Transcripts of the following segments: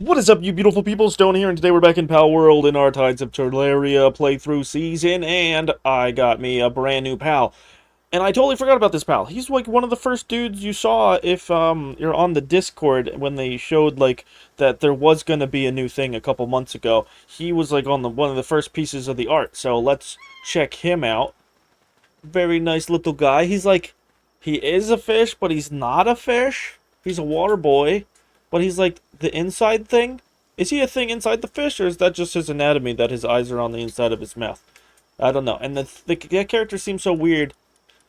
What is up, you beautiful people? Stone here, and today we're back in Palworld in our Tides of Terraria playthrough season, and I got me a brand new pal. And I totally forgot about this pal. He's like one of the first dudes you saw if you're on the Discord when they showed like that there was gonna be a new thing a couple months ago. He was like on the one of the first pieces of the art. So let's check him out. Very nice little guy. He is a fish, but he's not a fish. He's a water boy, but he's like the inside thing. Is he a thing inside the fish, or is that just his anatomy that his eyes are on the inside of his mouth? I don't know. And the character seems so weird.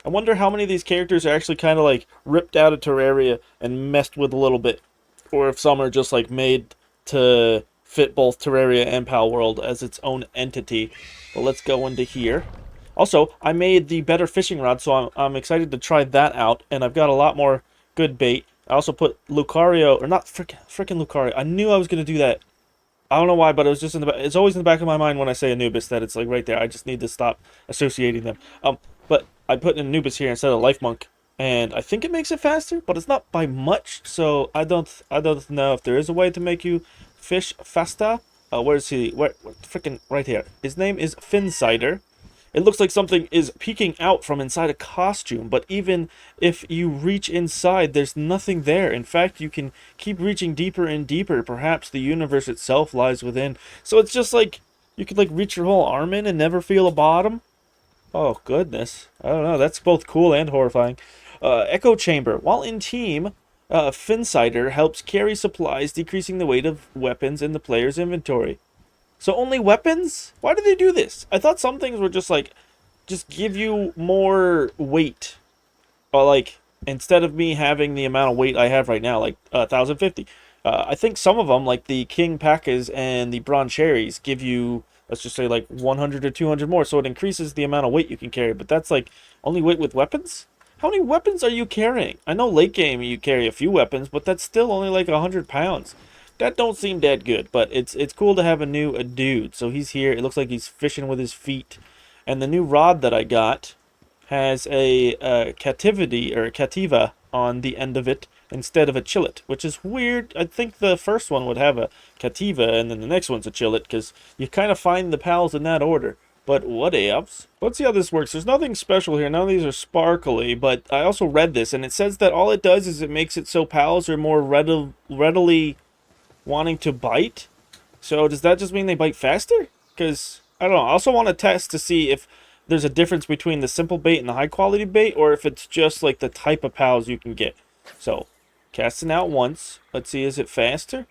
I wonder how many of these characters are actually kind of like ripped out of Terraria and messed with a little bit, or if some are just like made to fit both Terraria and Palworld as its own entity. But let's go into here. Also, I made the better fishing rod, so I'm excited to try that out, and I've got a lot more good bait. I also put Lucario, or not frickin' Lucario. I knew I was gonna do that. I don't know why, but it was just in the back. It's always in the back of my mind when I say Anubis that it's like right there. I just need to stop associating them. But I put an Anubis here instead of Life Monk, and I think it makes it faster, but it's not by much. So I don't know if there is a way to make you fish faster. Where is he? Where frickin' right here. His name is Finsider. It looks like something is peeking out from inside a costume, but even if you reach inside, there's nothing there. In fact, you can keep reaching deeper and deeper. Perhaps the universe itself lies within. So it's just like you could like reach your whole arm in and never feel a bottom. Oh, goodness. I don't know. That's both cool and horrifying. Echo Chamber. While in team, Finsider helps carry supplies, decreasing the weight of weapons in the player's inventory. So only weapons? Why do they do this? I thought some things were just like, just give you more weight. Or like, instead of me having the amount of weight I have right now, like 1,050. I think some of them, like the King Packas and the Bronze Cherries, give you, let's just say like 100 or 200 more. So it increases the amount of weight you can carry. But that's like, only weight with weapons? How many weapons are you carrying? I know late game you carry a few weapons, but that's still only like 100 pounds. That don't seem that good, but it's cool to have a new dude. So he's here. It looks like he's fishing with his feet. And the new rod that I got has a captivity or a cativa on the end of it instead of a chillet, which is weird. I think the first one would have a cativa and then the next one's a chillet because you kind of find the pals in that order. But what ifs? Let's see how this works. There's nothing special here. None of these are sparkly, but I also read this and it says that all it does is it makes it so pals are more readily wanting to bite. So does that just mean they bite faster? Because I don't know. I also want to test to see if there's a difference between the simple bait and the high quality bait, or if it's just like the type of pals you can get. So casting out once. Let's see, is it faster?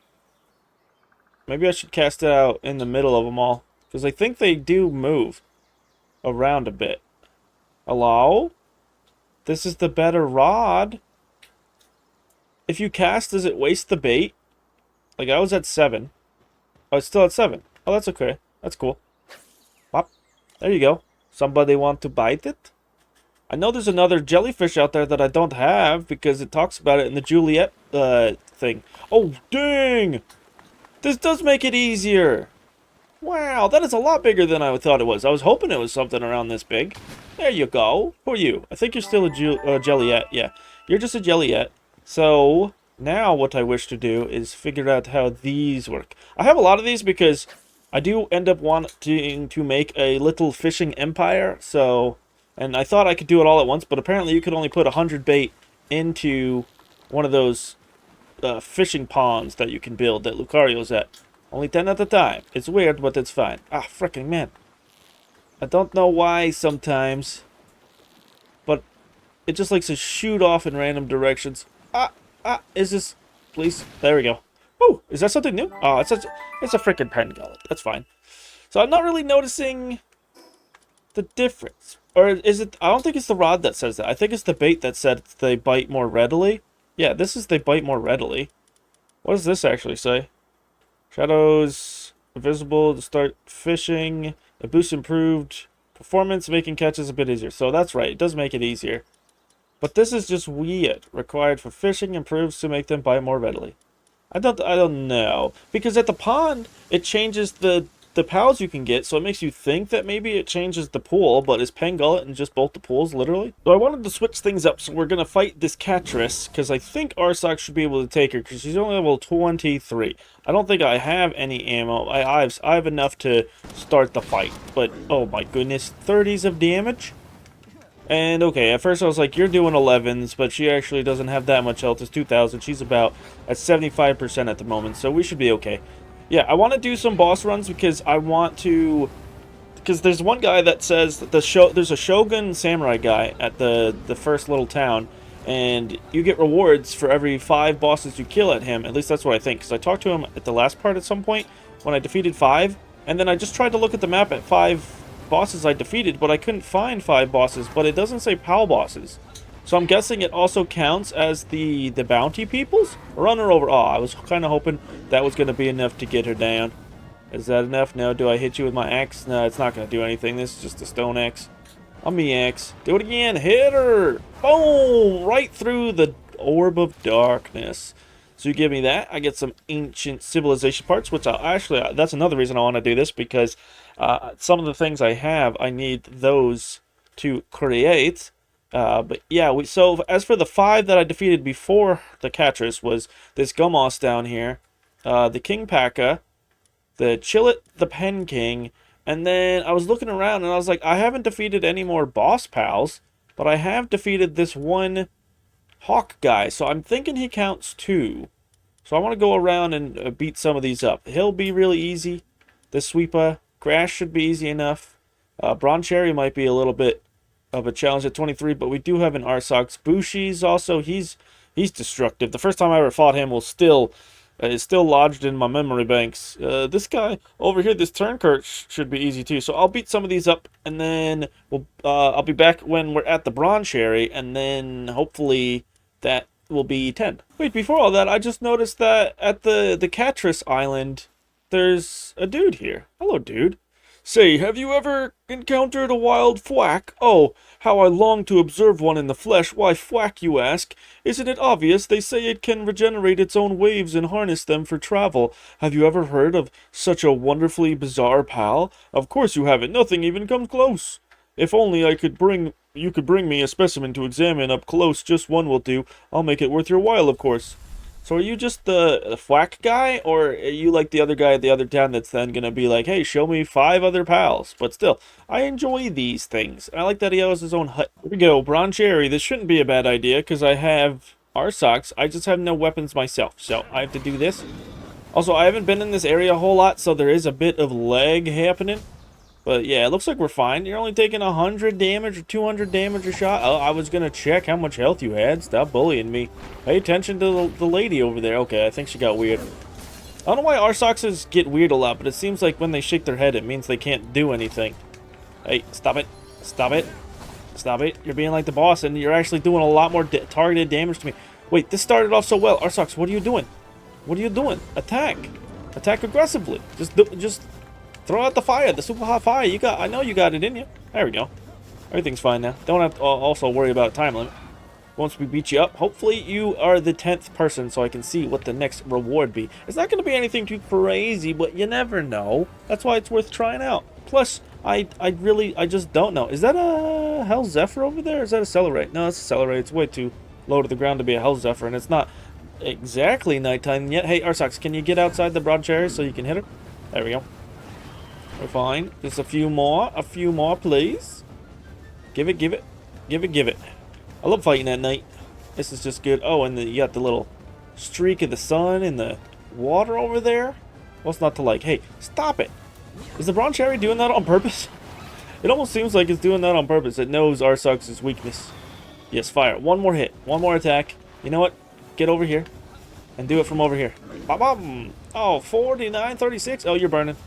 Maybe I should cast it out in the middle of them all, because I think they do move around a bit. Hello? This is the better rod. If you cast, does it waste the bait? Like, I was at 7. Oh, it's still at 7. Oh, that's okay. That's cool. Wop. There you go. Somebody want to bite it? I know there's another jellyfish out there that I don't have because it talks about it in the Juliet thing. Oh, dang! This does make it easier. Wow, that is a lot bigger than I thought it was. I was hoping it was something around this big. There you go. Who are you? I think you're still a Jelliet. Yeah, you're just a Jelliet. So now what I wish to do is figure out how these work. I have a lot of these because I do end up wanting to make a little fishing empire. So, and I thought I could do it all at once, but apparently you could only put 100 bait into one of those fishing ponds that you can build that Lucario's at. Only 10 at a time. It's weird, but it's fine. Ah, frickin' man. I don't know why sometimes, but it just likes to shoot off in random directions. Is this... Please. There we go. Oh, is that something new? Oh, it's a freaking pen gullet. That's fine. So I'm not really noticing the difference. Or is it... I don't think it's the rod that says that. I think it's the bait that said they bite more readily. Yeah, this is they bite more readily. What does this actually say? Shadows visible to start fishing. A boost improved performance, making catches a bit easier. So that's right. It does make it easier. But this is just weird. Required for fishing improves to make them bite more readily. I don't know. Because at the pond, it changes the the pals you can get, so it makes you think that maybe it changes the pool, but is Pangullet in just both the pools, literally? So I wanted to switch things up, so we're going to fight this Catress, because I think Arsox should be able to take her, because she's only level 23. I don't think I have any ammo. I have enough to start the fight, but oh my goodness, 30s of damage? And okay, at first I was like, you're doing 11s, but she actually doesn't have that much health. It's 2,000. She's about at 75% at the moment, so we should be okay. Yeah, I want to do some boss runs because I want to... Because there's one guy that says that there's a Shogun Samurai guy at the first little town, and you get rewards for every 5 bosses you kill at him. At least that's what I think, because I talked to him at the last part at some point when I defeated 5, and then I just tried to look at the map at 5 bosses I defeated, but I couldn't find 5 bosses, but it doesn't say PAL bosses. So I'm guessing it also counts as the bounty peoples? Run her over. Oh, I was kind of hoping that was going to be enough to get her down. Is that enough? No. Do I hit you with my axe? No, it's not going to do anything. This is just a stone axe. On me axe. Do it again. Hit her. Boom! Right through the orb of darkness. So you give me that. I get some ancient civilization parts, which I'll actually... That's another reason I want to do this, because some of the things I have, I need those to create. But yeah, so as for the 5 that I defeated before the Catress was this Gummoss down here, the King Paka, the Chillet, the Pen King, and then I was looking around and I was like, I haven't defeated any more boss pals, but I have defeated this one Hawk guy, so I'm thinking he counts 2. So I want to go around and beat some of these up. He'll be really easy. The Sweeper, Crash should be easy enough. Broncherry might be a little bit of a challenge at 23, but we do have an Arsox. Bushi's also, he's destructive. The first time I ever fought him is still lodged in my memory banks. This guy over here, this Turnkurt, should be easy too. So I'll beat some of these up, and then I'll be back when we're at the Broncherry, and then hopefully that will be 10. Wait, before all that, I just noticed that at the Catress Island, there's a dude here. Hello, dude. Say, have you ever encountered a wild thwack? Oh, how I long to observe one in the flesh. Why thwack, you ask? Isn't it obvious? They say it can regenerate its own waves and harness them for travel. Have you ever heard of such a wonderfully bizarre pal? Of course you haven't. Nothing even comes close. If only you could bring me a specimen to examine up close. Just one will do. I'll make it worth your while, of course. So are you just the thwack guy, or are you like the other guy at the other town that's then going to be like, hey, show me 5 other pals? But still, I enjoy these things. I like that he has his own hut. Here we go, Broncherry. This shouldn't be a bad idea, because I have Arsox. I just have no weapons myself, so I have to do this. Also, I haven't been in this area a whole lot, so there is a bit of lag happening. But yeah, it looks like we're fine. You're only taking 100 damage or 200 damage a shot. Oh, I was going to check how much health you had. Stop bullying me. Pay attention to the lady over there. Okay, I think she got weird. I don't know why Arsoxes get weird a lot, but it seems like when they shake their head, it means they can't do anything. Hey, stop it. Stop it. Stop it. You're being like the boss, and you're actually doing a lot more targeted damage to me. Wait, this started off so well. Arsox, what are you doing? What are you doing? Attack. Attack aggressively. Just throw out the fire, the super hot fire. I know you got it in you. There we go. Everything's fine now. Don't have to also worry about a time limit. Once we beat you up, hopefully you are the 10th person so I can see what the next reward be. It's not going to be anything too crazy, but you never know. That's why it's worth trying out. Plus, I just don't know. Is that a Hell Zephyr over there, or is that a Celerate? No, it's a Celerate. It's way too low to the ground to be a Hell Zephyr, and it's not exactly nighttime yet. Hey, Arsox, can you get outside the Broncherry so you can hit her? There we go. We're fine. Just a few more, please. Give it. I love fighting at night. This is just good. Oh, and you got the little streak of the sun in the water over there. What's not to like? Hey, stop it. Is the Broncherry doing that on purpose? It almost seems like it's doing that on purpose. It knows Arsox's weakness. Yes, fire. One more hit. One more attack. You know what? Get over here and do it from over here. Ba-bum. Oh, 49-36. Oh, you're burning.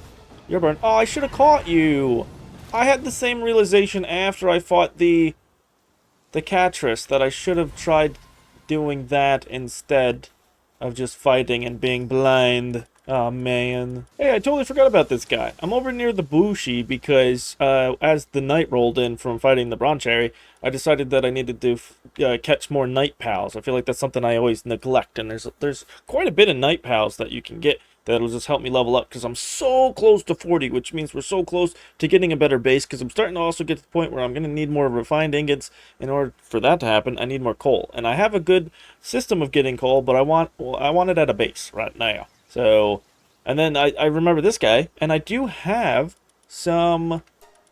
You're burned. Oh, I should have caught you. I had the same realization after I fought the Catress that I should have tried doing that instead of just fighting and being blind. Oh, man. Hey, I totally forgot about this guy. I'm over near the Bushi because as the night rolled in from fighting the Broncherry, I decided that I needed to catch more night pals. I feel like that's something I always neglect, and there's quite a bit of night pals that you can get that'll just help me level up, because I'm so close to 40, which means we're so close to getting a better base, because I'm starting to also get to the point where I'm going to need more refined ingots. In order for that to happen, I need more coal. And I have a good system of getting coal, but I want it at a base right now. So, and then I remember this guy, and I do have some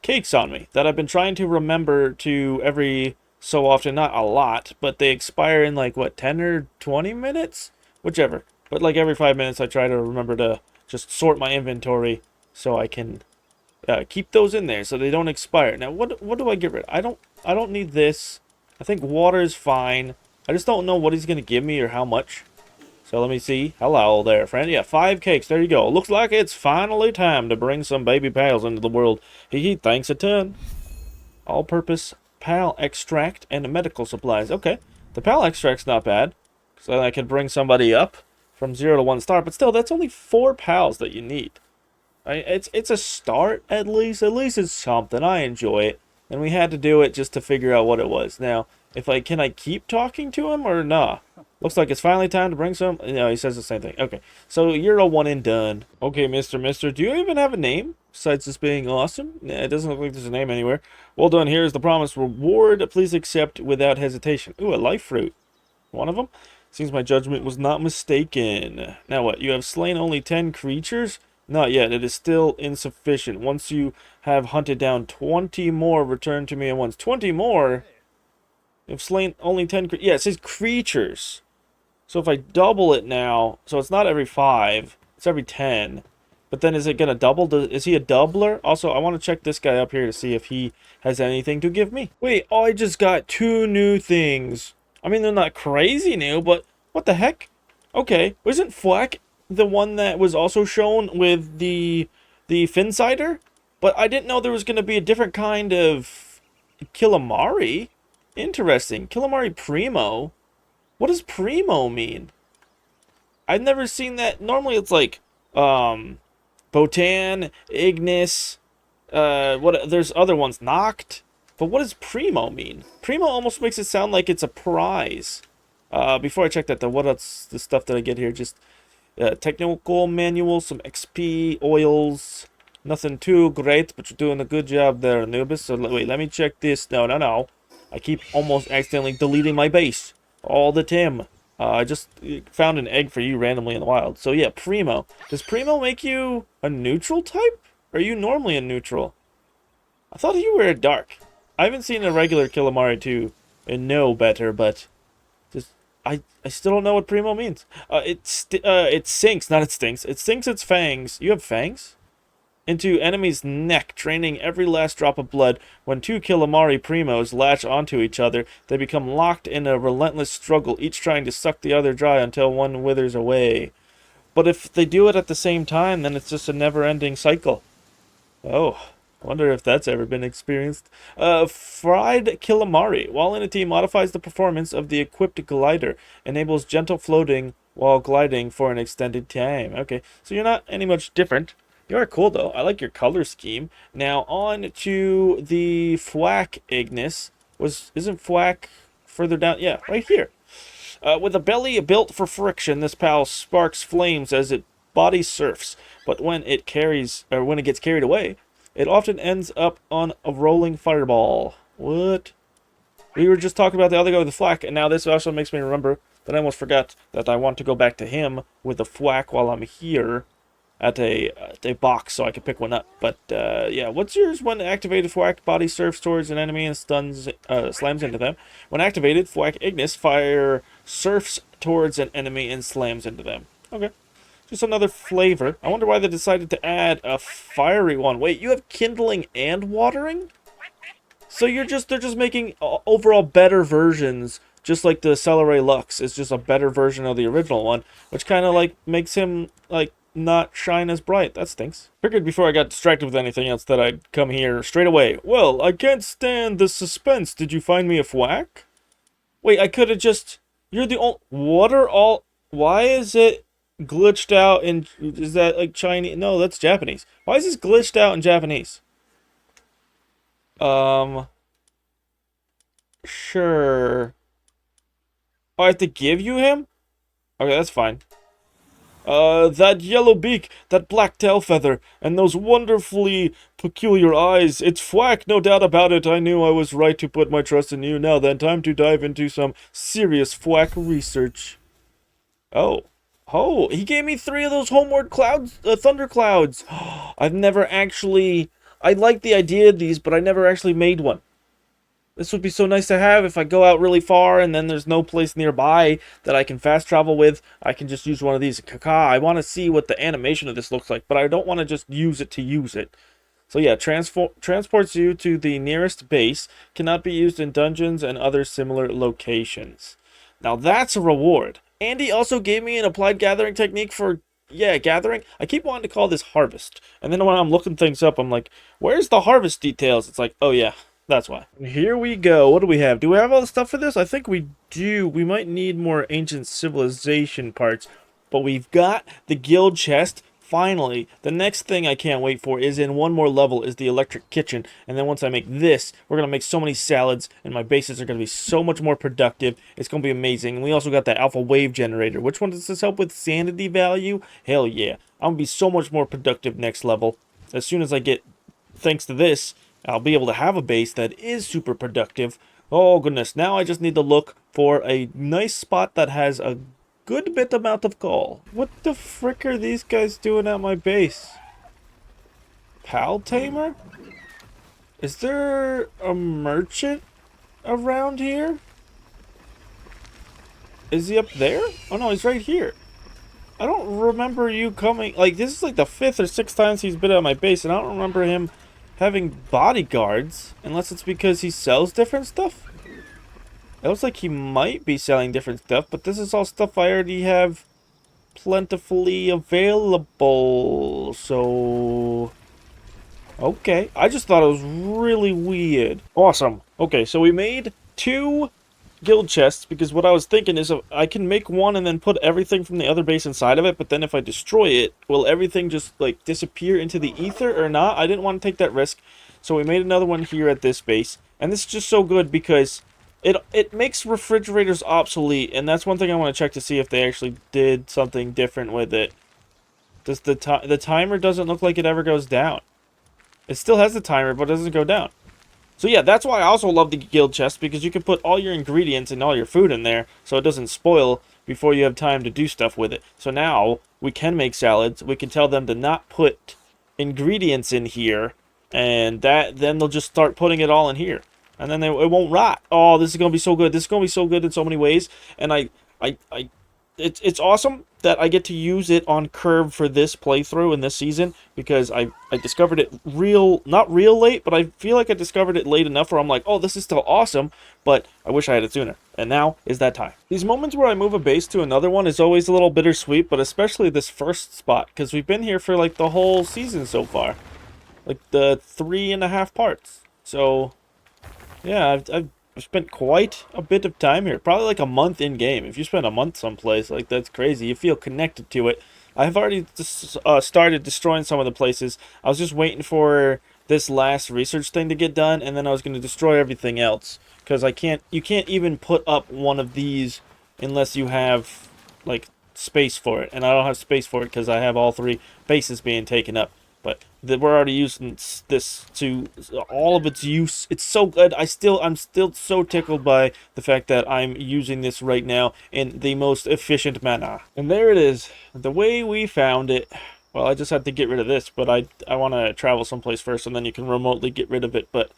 cakes on me that I've been trying to remember to every so often, not a lot, but they expire in like, what, 10 or 20 minutes? Whichever. But like every 5 minutes I try to remember to just sort my inventory so I can keep those in there so they don't expire. Now, what do I get rid of? I don't need this. I think water is fine. I just don't know what he's going to give me or how much. So let me see. Hello there, friend. Yeah, 5 cakes. There you go. Looks like it's finally time to bring some baby pals into the world. Hee thanks a ton. All-purpose pal extract and medical supplies. Okay. The pal extract's not bad. So I can bring somebody up from 0 to 1 star. But still, that's only 4 pals that you need. It's a start, at least. At least it's something. I enjoy it. And we had to do it just to figure out what it was. Now, can I keep talking to him or nah? Looks like it's finally time to bring some. No, he says the same thing. Okay, so you're a one and done. Okay, Mister, do you even have a name besides just being awesome? Nah, it doesn't look like there's a name anywhere. Well done. Here's the promised reward. Please accept without hesitation. Ooh, a life fruit. One of them. Seems my judgment was not mistaken. Now what? You have slain only 10 creatures? Not yet. It is still insufficient. Once you have hunted down 20 more, return to me at once. 20 more? You've slain only 10 creatures. Yeah, it says creatures. So if I double it now, so it's not every 5, it's every 10. But then is it going to double? Is he a doubler? Also, I want to check this guy up here to see if he has anything to give me. Wait, oh, I just got 2 new things. I mean, they're not crazy new, but what the heck? Okay, wasn't Flack the one that was also shown with the Finsider? But I didn't know there was going to be a different kind of Killamari. Interesting. Killamari Primo. What does Primo mean? I've never seen that. Normally it's like, Botan, Ignis, there's other ones, Noct. But what does Primo mean? Primo almost makes it sound like it's a prize. Before I check that, though, what else, the stuff that I get here? Just technical manual, some XP, oils. Nothing too great, but you're doing a good job there, Anubis. So wait, let me check this. No. I keep almost accidentally deleting my base all the time. I just found an egg for you randomly in the wild. So yeah, Primo. Does Primo make you a neutral type? Or are you normally a neutral? I thought you were a dark. I haven't seen a regular Killamari 2 and know better, but just I still don't know what Primo means. It sinks, not it stinks. It sinks its fangs. You have fangs? Into enemy's neck, draining every last drop of blood. When 2 Killamari Primos latch onto each other, they become locked in a relentless struggle, each trying to suck the other dry until one withers away. But if they do it at the same time, then it's just a never-ending cycle. Oh, I wonder if that's ever been experienced. Fried Killamari. While in a team, modifies the performance of the equipped glider. Enables gentle floating while gliding for an extended time. Okay, so you're not any much different. You are cool, though. I like your color scheme. Now, on to the Flack Ignis. Isn't Flack further down? Yeah, right here. With a belly built for friction, this pal sparks flames as it body surfs. But when it gets carried away, it often ends up on a rolling fireball. What? We were just talking about the other guy with the Flack, and now this also makes me remember that I almost forgot that I want to go back to him with the Flack while I'm here. At a box so I can pick one up. But yeah, what's yours? When activated, Thwack body surfs towards an enemy and slams into them. When activated, Thwack Ignis fire surfs towards an enemy and slams into them. Okay, just another flavor. I wonder why they decided to add a fiery one. Wait, you have kindling and watering? So they're just making overall better versions, just like the Celeray Lux is just a better version of the original one, which kind of like makes him like not shine as bright. That stinks. Figured before I got distracted with anything else that I'd come here straight away. Well, I can't stand the suspense. Did you find me a Thwack? Wait, I could have just... You're the only... What are all... Why is it glitched out in... Is that like Chinese? No, that's Japanese. Why is this glitched out in Japanese? Sure. Oh, I have to give you him? Okay, that's fine. That yellow beak, that black tail feather, and those wonderfully peculiar eyes. It's Fwack, no doubt about it. I knew I was right to put my trust in you. Now then, time to dive into some serious Fwack research. Oh. Oh, he gave me 3 of those homeward clouds, thunder clouds. I've never actually... I like the idea of these, but I never actually made one. This would be so nice to have if I go out really far and then there's no place nearby that I can fast travel with. I can just use one of these. I want to see what the animation of this looks like, but I don't want to just use it to use it. So yeah, transports you to the nearest base. Cannot be used in dungeons and other similar locations. Now that's a reward. Andy also gave me an applied gathering technique for, yeah, gathering. I keep wanting to call this harvest. And then when I'm looking things up, I'm like, where's the harvest details? It's like, oh yeah, that's why. Here we go. What do we have? Do we have all the stuff for this? I think we do. We might need more ancient civilization parts. But we've got the guild chest. Finally, the next thing I can't wait for is in one more level is the electric kitchen. And then once I make this, we're going to make so many salads and my bases are going to be so much more productive. It's going to be amazing. And we also got the alpha wave generator. Which one does this help with? Sanity value? Hell yeah. I'm going to be so much more productive next level. As soon as I get, thanks to this, I'll be able to have a base that is super productive. Oh goodness, now I just need to look for a nice spot that has a good bit amount of coal. What the frick are these guys doing at my base? Pal Tamer? Is there a merchant around here? Is he up there? Oh no, he's right here. I don't remember you coming. Like, this is like the 5th or 6th times he's been at my base, and I don't remember him having bodyguards, unless it's because he sells different stuff. It looks like he might be selling different stuff, but this is all stuff I already have plentifully available, so... Okay, I just thought it was really weird. Awesome. Okay, so we made 2 guild chests, because what I was thinking is I can make one and then put everything from the other base inside of it, but then if I destroy it, will everything just, like, disappear into the ether or not? I didn't want to take that risk, so we made another one here at this base, and this is just so good because it makes refrigerators obsolete, and that's one thing I want to check to see if they actually did something different with it. Does the timer doesn't look like it ever goes down. It still has the timer, but it doesn't go down. So yeah, that's why I also love the guild chest, because you can put all your ingredients and all your food in there, so it doesn't spoil before you have time to do stuff with it. So now, we can make salads, we can tell them to not put ingredients in here, and then they'll just start putting it all in here. And then it won't rot. Oh, this is going to be so good. This is going to be so good in so many ways. And it's awesome that I get to use it on Curve for this playthrough in this season, because I discovered it not real late, but I feel like I discovered it late enough where I'm like, oh, this is still awesome, but I wish I had it sooner. And now is that time. These moments where I move a base to another one is always a little bittersweet, but especially this first spot, because we've been here for like the whole season so far. Like the 3.5 parts. So... yeah, I've spent quite a bit of time here. Probably like a month in-game. If you spend a month someplace, like, that's crazy. You feel connected to it. I've already started destroying some of the places. I was just waiting for this last research thing to get done, and then I was going to destroy everything else. Because you can't even put up one of these unless you have, like, space for it. And I don't have space for it because I have all 3 bases being taken up. But we're already using this to all of its use. It's so good. I'm still so tickled by the fact that I'm using this right now in the most efficient manner. And there it is, the way we found it. Well, I just had to get rid of this, but I want to travel someplace first, and then you can remotely get rid of it. But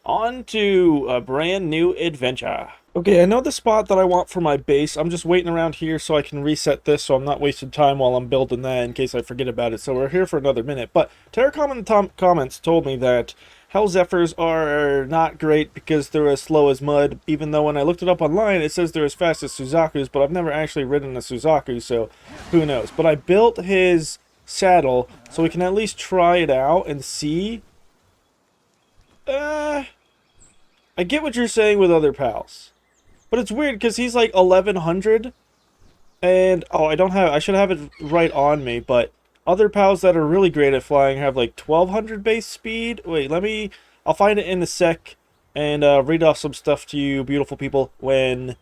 on to a brand new adventure. Okay, I know the spot that I want for my base. I'm just waiting around here so I can reset this so I'm not wasting time while I'm building that in case I forget about it. So we're here for another minute. But Terracom in the comments told me that Hell Zephyrs are not great because they're as slow as mud, even though when I looked it up online, it says they're as fast as Suzaku's, but I've never actually ridden a Suzaku, so who knows. But I built his saddle so we can at least try it out and see. I get what you're saying with other pals. But it's weird because he's like 1100. And, oh, I should have it right on me. But other pals that are really great at flying have like 1200 base speed. Wait, I'll find it in a sec. And read off some stuff to you beautiful people when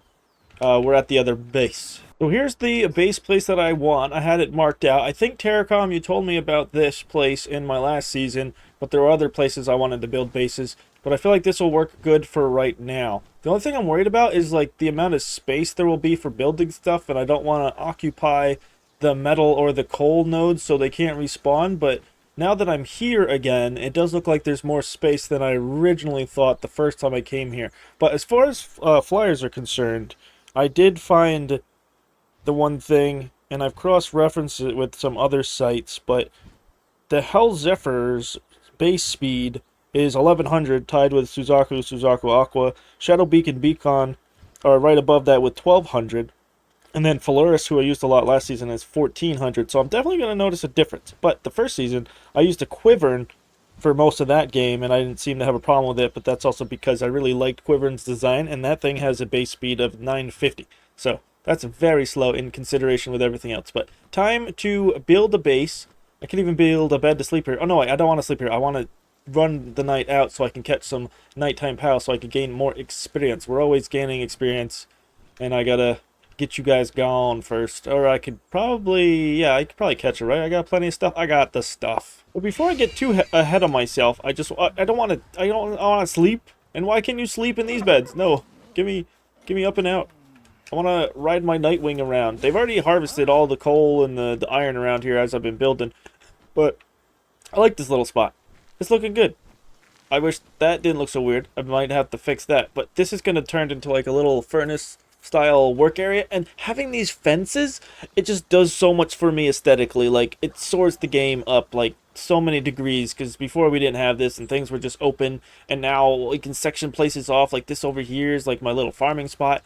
we're at the other base. So here's the base place that I want. I had it marked out. I think Terracom, you told me about this place in my last season, but there are other places I wanted to build bases. But I feel like this will work good for right now. The only thing I'm worried about is like the amount of space there will be for building stuff, and I don't want to occupy the metal or the coal nodes so they can't respawn. But now that I'm here again, it does look like there's more space than I originally thought the first time I came here. But as far as flyers are concerned, I did find the one thing, and I've cross-referenced it with some other sites, but the Hell Zephyr's base speed is 1100, tied with Suzaku Aqua. Shadow Beacon Beacon are right above that with 1200. And then Phalaris, who I used a lot last season, is 1400. So I'm definitely going to notice a difference. But the first season, I used a Quivern for most of that game, and I didn't seem to have a problem with it. But that's also because I really liked Quivern's design, and that thing has a base speed of 950. So that's very slow in consideration with everything else. But time to build a base. I can even build a bed to sleep here. Oh, no, I don't want to sleep here. I want to run the night out so I can catch some nighttime POW so I can gain more experience. We're always gaining experience, and I gotta get you guys gone first. Or I could probably, yeah, I could probably catch it, right? I got plenty of stuff. I got the stuff. But before I get too ahead of myself, I don't want to, I want to sleep. And why can't you sleep in these beds? No, give me up and out. I want to ride my Nightwing around. They've already harvested all the coal and the iron around here as I've been building. But I like this little spot. It's looking good. I wish that didn't look so weird. I might have to fix that. But this is going to turn into like a little furnace style work area. And having these fences, it just does so much for me aesthetically. Like, it soars the game up like so many degrees. Because before we didn't have this and things were just open. And now we can section places off. Like this over here is like my little farming spot.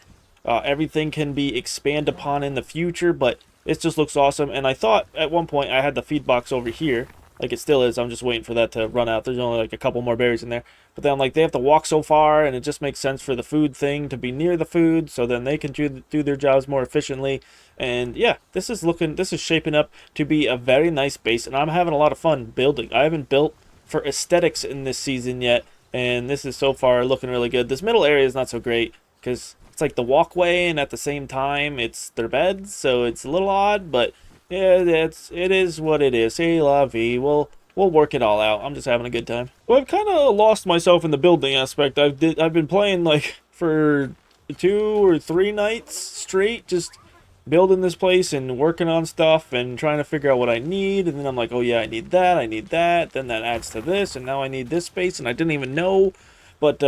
Everything can be expanded upon in the future. But it just looks awesome. And I thought at one point I had the feed box over here. Like it still is. I'm just waiting for that to run out. There's only like a couple more berries in there. But then like they have to walk so far, and it just makes sense for the food thing to be near the food, so then they can do their jobs more efficiently. And yeah, this is shaping up to be a very nice base, and I'm having a lot of fun building. I haven't built for aesthetics in this season yet, and this is so far looking really good. This middle area is not so great because it's like the walkway, and at the same time it's their beds, so it's a little odd, but yeah, it is what it is. C'est la vie. We'll work it all out. I'm just having a good time. Well, I've kind of lost myself in the building aspect. I've been playing like for 2 or 3 nights straight, just building this place and working on stuff and trying to figure out what I need. And then I'm like, oh yeah, I need that. I need that. Then that adds to this, and now I need this space, and I didn't even know. But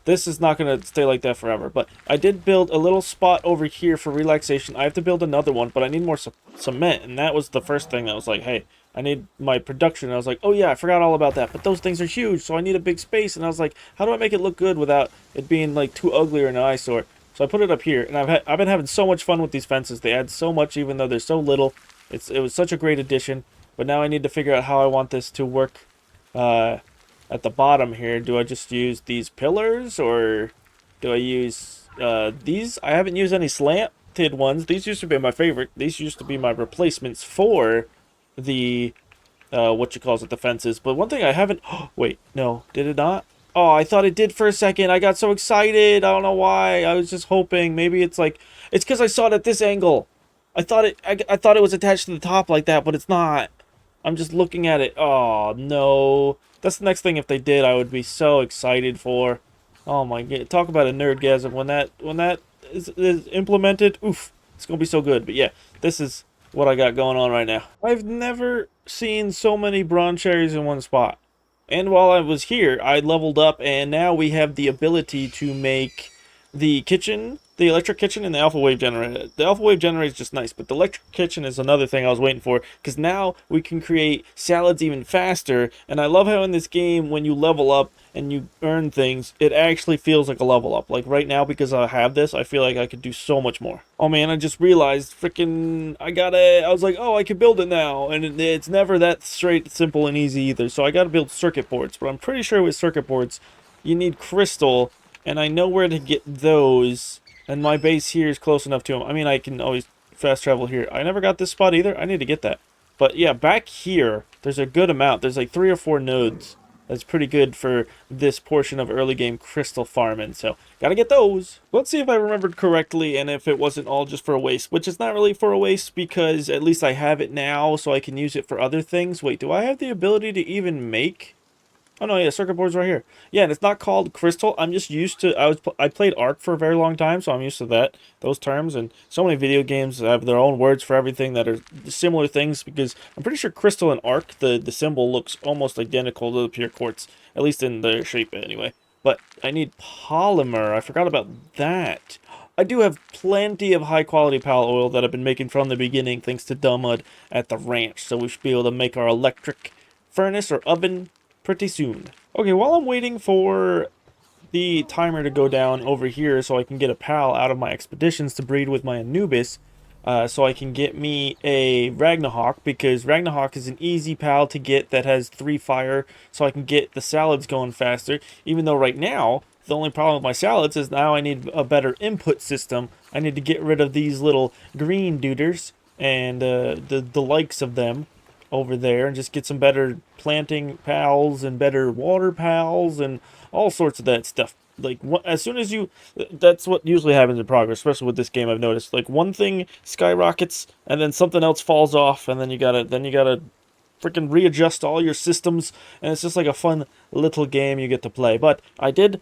this is not going to stay like that forever. But I did build a little spot over here for relaxation. I have to build another one, but I need more cement. And that was the first thing that was like, hey, I need my production. And I was like, oh yeah, I forgot all about that. But those things are huge, so I need a big space. And I was like, how do I make it look good without it being like too ugly or an eyesore? So I put it up here. And I've been having so much fun with these fences. They add so much even though they're so little. It was such a great addition. But now I need to figure out how I want this to work at the bottom here. Do I just use these pillars, or do I use these? I haven't used any slanted ones. These used to be my favorite. These used to be my replacements for the the fences. But one thing I haven't, wait, no, did it not? Oh, I thought it did for a second. I got so excited. I don't know why. I was just hoping maybe it's because I saw it at this angle. I thought it was attached to the top like that, but it's not. I'm just looking at it. Oh no. That's the next thing if they did I would be so excited for. Oh my god. Talk about a nerdgasm when that is implemented. Oof. It's gonna be so good. But yeah, this is what I got going on right now. I've never seen so many bronze cherries in one spot. And while I was here, I leveled up, and now we have the ability to make the kitchen, the electric kitchen, and the alpha wave generator. The alpha wave generator is just nice, but the electric kitchen is another thing I was waiting for, because now we can create salads even faster. And I love how in this game, when you level up and you earn things, it actually feels like a level up. Like right now, because I have this, I feel like I could do so much more. Oh man, I just realized freaking I was like, oh, I can build it now, and it's never that straight, simple, and easy either. So I gotta build circuit boards, but I'm pretty sure with circuit boards you need crystal, and I know where to get those, and my base here is close enough to them. I mean, I can always fast travel here. I never got this spot either. I need to get that. But yeah, back here there's a good amount. There's like 3 or 4 nodes That's pretty good for this portion of early game crystal farming. So gotta get those. Let's see if I remembered correctly and if it wasn't all just for a waste, which is not really for a waste because at least I have it now so I can use it for other things. Wait, do I have the ability to even make... Oh no, yeah, circuit board's right here. Yeah, and it's not called crystal. I'm just used to. I played Arc for a very long time, so I'm used to those terms. And so many video games have their own words for everything that are similar things. Because I'm pretty sure crystal and Arc, the symbol looks almost identical to the pure quartz, at least in the shape anyway. But I need polymer. I forgot about that. I do have plenty of high quality pal oil that I've been making from the beginning, thanks to Dummud at the ranch. So we should be able to make our electric furnace or oven pretty soon. Okay, while I'm waiting for the timer to go down over here so I can get a pal out of my expeditions to breed with my Anubis, so I can get me a Ragnarok, because Ragnarok is an easy pal to get that has 3 fire, so I can get the salads going faster, even though right now, the only problem with my salads is now I need a better input system. I need to get rid of these little green duders and the likes of them over there and just get some better planting pals and better water pals and all sorts of that stuff. Like, as soon as you... That's what usually happens in progress, especially with this game, I've noticed. Like, one thing skyrockets, and then something else falls off, and then you gotta freaking readjust all your systems, and it's just like a fun little game you get to play. But I did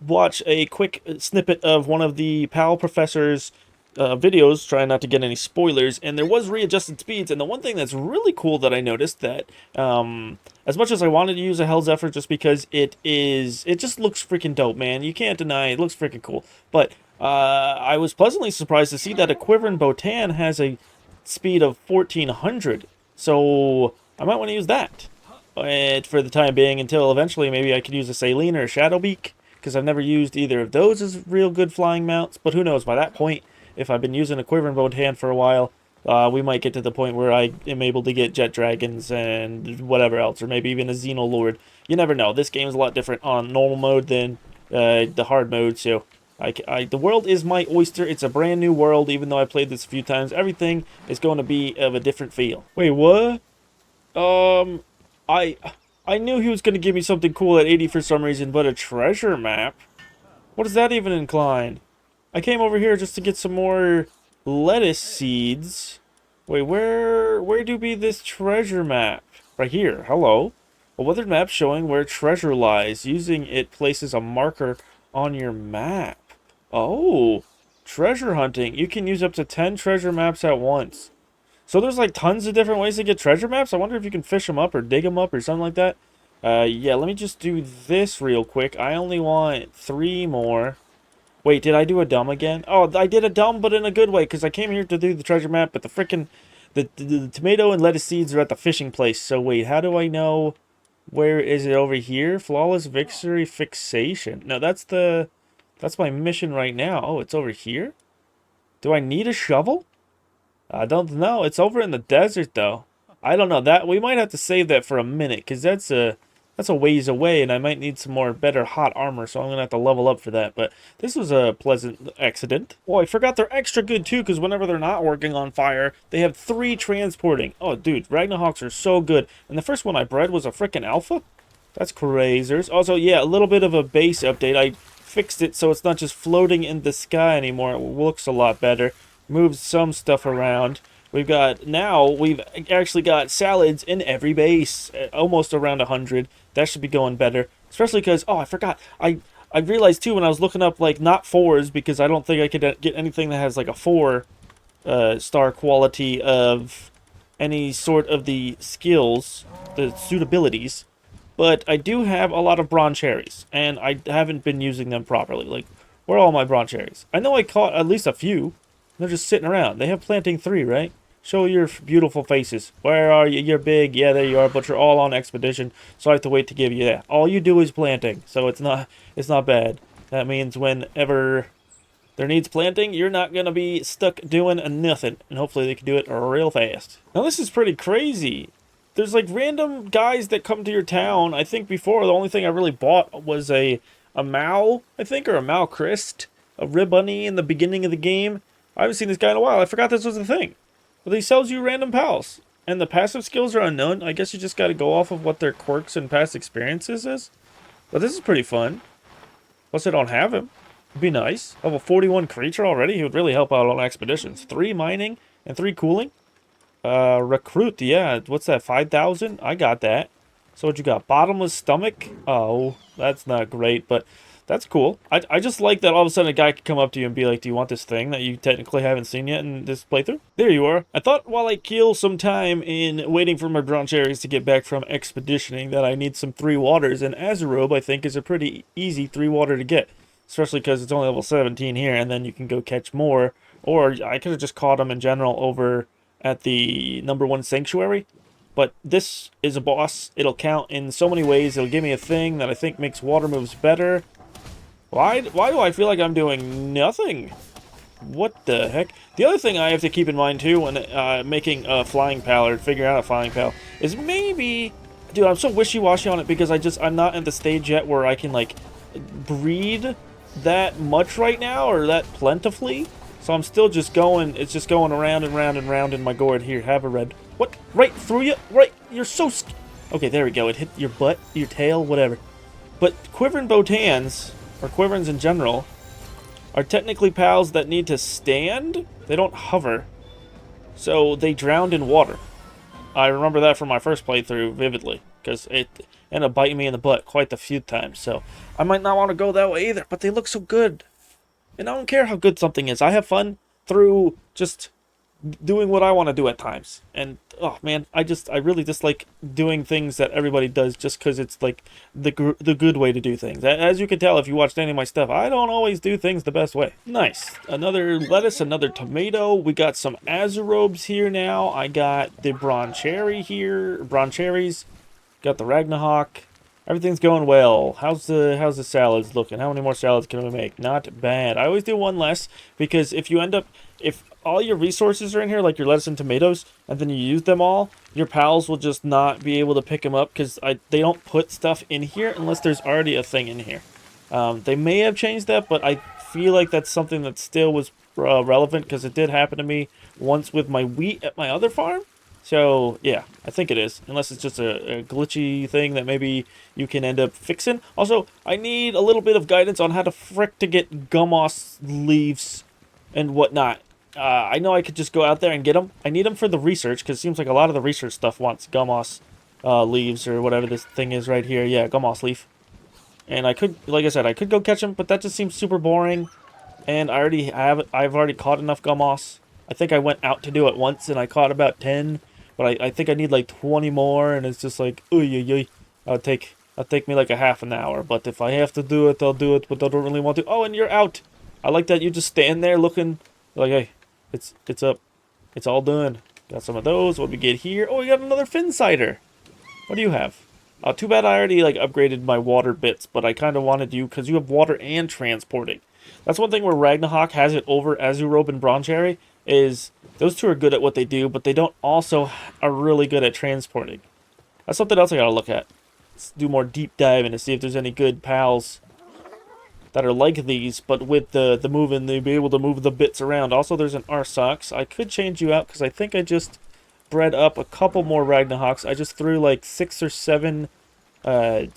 watch a quick snippet of one of the PAL professor's videos, trying not to get any spoilers, and there was readjusted speeds. And the one thing that's really cool that I noticed, that as much as I wanted to use a Hell's Effort just because it just looks freaking dope, man. You can't deny it looks freaking cool. But I was pleasantly surprised to see that a Quivering Botan has a speed of 1400. So I might want to use that for the time being, until eventually maybe I could use a Saline or a Shadowbeak, because I've never used either of those as real good flying mounts. But who knows, by that point, if I've been using a Quivering Botan for a while, we might get to the point where I am able to get Jet Dragons and whatever else, or maybe even a Xenolord. You never know. This game is a lot different on normal mode than the hard mode, so the world is my oyster. It's a brand new world, even though I played this a few times. Everything is going to be of a different feel. Wait, what? I knew he was going to give me something cool at 80 for some reason, but a treasure map? What does that even incline? I came over here just to get some more lettuce seeds. Wait, where do be this treasure map? Right here. Hello. A weathered map showing where treasure lies. Using it places a marker on your map. Oh, treasure hunting. You can use up to 10 treasure maps at once. So there's like tons of different ways to get treasure maps. I wonder if you can fish them up or dig them up or something like that. Yeah, let me just do this real quick. I only want 3 more. Wait, did I do a dumb again? Oh, I did a dumb, but in a good way, because I came here to do the treasure map, but the frickin' the tomato and lettuce seeds are at the fishing place. So wait, how do I know? Where is it? Over here? Flawless victory fixation. No, that's my mission right now. Oh, it's over here? Do I need a shovel? I don't know. It's over in the desert, though. I don't know. That we might have to save that for a minute, because that's a ways away, and I might need some more better hot armor, so I'm going to have to level up for that. But this was a pleasant accident. Oh, I forgot they're extra good, too, because whenever they're not working on fire, they have 3 transporting. Oh, dude, Ragnarhawks are so good. And the first one I bred was a frickin' alpha? That's crazers. Also, yeah, a little bit of a base update. I fixed it so it's not just floating in the sky anymore. It looks a lot better. Moved some stuff around. We've actually got salads in every base, almost around 100. That should be going better, especially because, oh, I forgot. I realized too when I was looking up, like, not 4s, because I don't think I could get anything that has like a 4 star quality of any sort of the skills, the suitabilities. But I do have a lot of bronze cherries, and I haven't been using them properly. Like, where are all my bronze cherries? I know I caught at least a few. They're just sitting around. They have planting 3, right? Show your beautiful faces. Where are you? You're big. Yeah, there you are. But you're all on expedition, so I have to wait to give you that. All you do is planting, so it's not bad. That means whenever there needs planting, you're not gonna be stuck doing nothing, and hopefully they can do it real fast. Now this is pretty crazy. There's like random guys that come to your town. I think before the only thing I really bought was a Mal, I think, or a Mal Christ, a Ribbunny in the beginning of the game. I haven't seen this guy in a while. I forgot this was a thing. But he sells you random pals. and the passive skills are unknown. I guess you just got to go off of what their quirks and past experiences is. But this is pretty fun. Plus, I don't have him. It'd be nice. Level 41 creature already. He would really help out on expeditions. 3 mining and 3 cooling. Recruit. Yeah, what's that? 5,000? I got that. So what you got? Bottomless stomach? Oh, that's not great, but that's cool. I just like that all of a sudden a guy could come up to you and be like, do you want this thing that you technically haven't seen yet in this playthrough? There you are. I thought while I kill some time in waiting for my bronze cherries to get back from expeditioning that I need some 3 waters, and Azurobe I think is a pretty easy 3 water to get. Especially because it's only level 17 here, and then you can go catch more. Or I could have just caught them in general over at the #1 sanctuary. But this is a boss. It'll count in so many ways. It'll give me a thing that I think makes water moves better. Why do I feel like I'm doing nothing? What the heck? The other thing I have to keep in mind, too, when making a flying pal or figuring out a flying pal is maybe... Dude, I'm so wishy-washy on it because I'm not at the stage yet where I can, like, breed that much right now or that plentifully. So I'm still just going... It's just going around and round and round in my gourd. Here, have a red... What? Right through you? Right? You're so... Okay, there we go. It hit your butt, your tail, whatever. But Quivering Botans, or Quiverins in general, are technically pals that need to stand. They don't hover. So they drowned in water. I remember that from my first playthrough vividly, because it ended up biting me in the butt quite a few times. So I might not want to go that way either, but they look so good. And I don't care how good something is. I have fun through just doing what I want to do at times. And oh man, I really dislike doing things that everybody does just because it's like the good way to do things. As you can tell if you watched any of my stuff, I don't always do things the best way. Nice. Another lettuce, another tomato. We got some Azurobes here now. I got the bronze cherry here, bronze cherries. Got the Ragnarok. Everything's going well. How's the salads looking? How many more salads can we make? Not bad. I always do one less because if all your resources are in here, like your lettuce and tomatoes, and then you use them all, your pals will just not be able to pick them up because they don't put stuff in here unless there's already a thing in here. They may have changed that, but I feel like that's something that still was relevant because it did happen to me once with my wheat at my other farm. So, yeah, I think it is. Unless it's just a glitchy thing that maybe you can end up fixing. Also, I need a little bit of guidance on how to frick to get gummoss leaves and whatnot. I know I could just go out there and get them. I need them for the research, because it seems like a lot of the research stuff wants gummoss leaves or whatever this thing is right here. Yeah, gummoss leaf. And I could, like I said, I could go catch them, but that just seems super boring. And I've already caught enough gummoss. I think I went out to do it once, and I caught about 10. But I think I need like 20 more, and it's just like, it'll take me like a half an hour. But if I have to do it, I'll do it, but I don't really want to. Oh, and you're out. I like that you just stand there looking like, hey, it's up. It's all done. Got some of those. What do we get here? Oh, we got another fin cider. What do you have? Too bad I already like upgraded my water bits, but I kind of wanted you because you have water and transporting. That's one thing where Ragnarok has it over Azurobe and Broncherry is those two are good at what they do, but they don't also are really good at transporting. That's something else I gotta look at. Let's do more deep diving to see if there's any good pals that are like these, but with the moving, they'd be able to move the bits around. Also, there's an Arsox. I could change you out because I think I just bred up a couple more Ragnaroks. I just threw like 6 or 7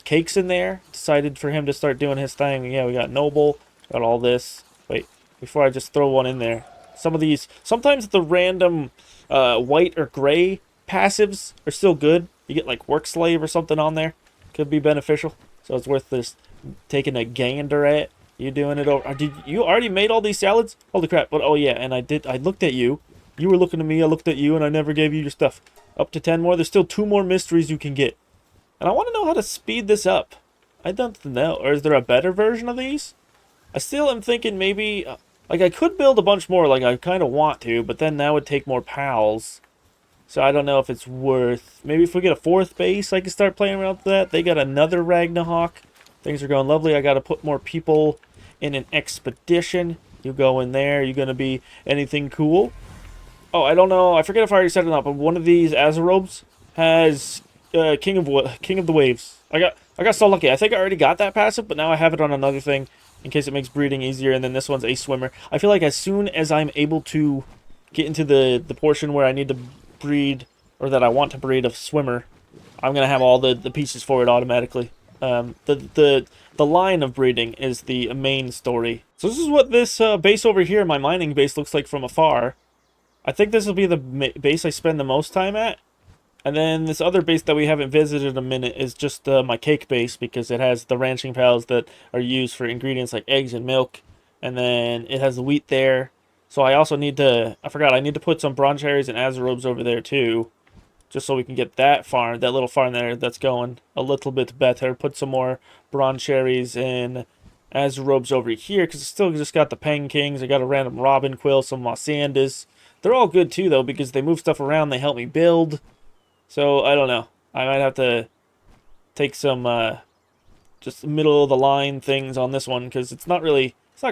cakes in there. Decided for him to start doing his thing. Yeah, we got Noble, got all this. Wait, before I just throw one in there. Some of these, sometimes the random white or gray passives are still good. You get like Work Slave or something on there. Could be beneficial. So it's worth this taking a gander at. You doing it over? Did you already made all these salads? Holy crap. But oh yeah, and I looked at you. You were looking at me, I looked at you, and I never gave you your stuff. Up to 10 more. There's still 2 more mysteries you can get. And I want to know how to speed this up. I don't know. Or is there a better version of these? I still am thinking maybe... like, I could build a bunch more, like I kind of want to, but then that would take more pals. So I don't know if it's worth... Maybe if we get a 4th base, I can start playing around with that. They got another Ragnarok. Things are going lovely. I got to put more people in an expedition. You go in there. You going to be anything cool? Oh, I don't know. I forget if I already said it or not, but one of these Azurobes has King of the Waves. I got so lucky. I think I already got that passive, but now I have it on another thing in case it makes breeding easier, and then this one's a swimmer. I feel like as soon as I'm able to get into the portion where I need to breed or that I want to breed a swimmer, I'm going to have all the pieces for it automatically. The line of breeding is the main story. So this is what this base over here, my mining base, looks like from afar. I think this will be the base I spend the most time at. And then this other base that we haven't visited in a minute is just my cake base, because it has the ranching pals that are used for ingredients like eggs and milk. And then it has the wheat there. So I also need to, I forgot, I need to put some bronze cherries and azurobes over there too. Just so we can get that farm, that little farm there that's going a little bit better. Put some more bronze cherries and azurobes over here, because I still just got the Peng Kings. I got a random Robin Quill, some Mosandas. They're all good too though, because they move stuff around, they help me build. So, I don't know. I might have to take some, just middle-of-the-line things on this one, because it's not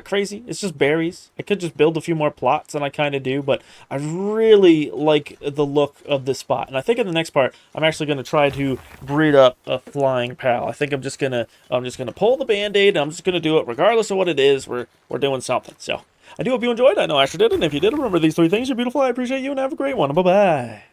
crazy. It's just berries. I could just build a few more plots, and I kind of do, but I really like the look of this spot. And I think in the next part, I'm actually going to try to breed up a flying pal. I think I'm just gonna pull the Band-Aid, and I'm just gonna do it regardless of what it is. We're doing something. So, I do hope you enjoyed. I know Asher did, and if you did, remember these 3 things. You're beautiful. I appreciate you, and have a great one. Bye-bye.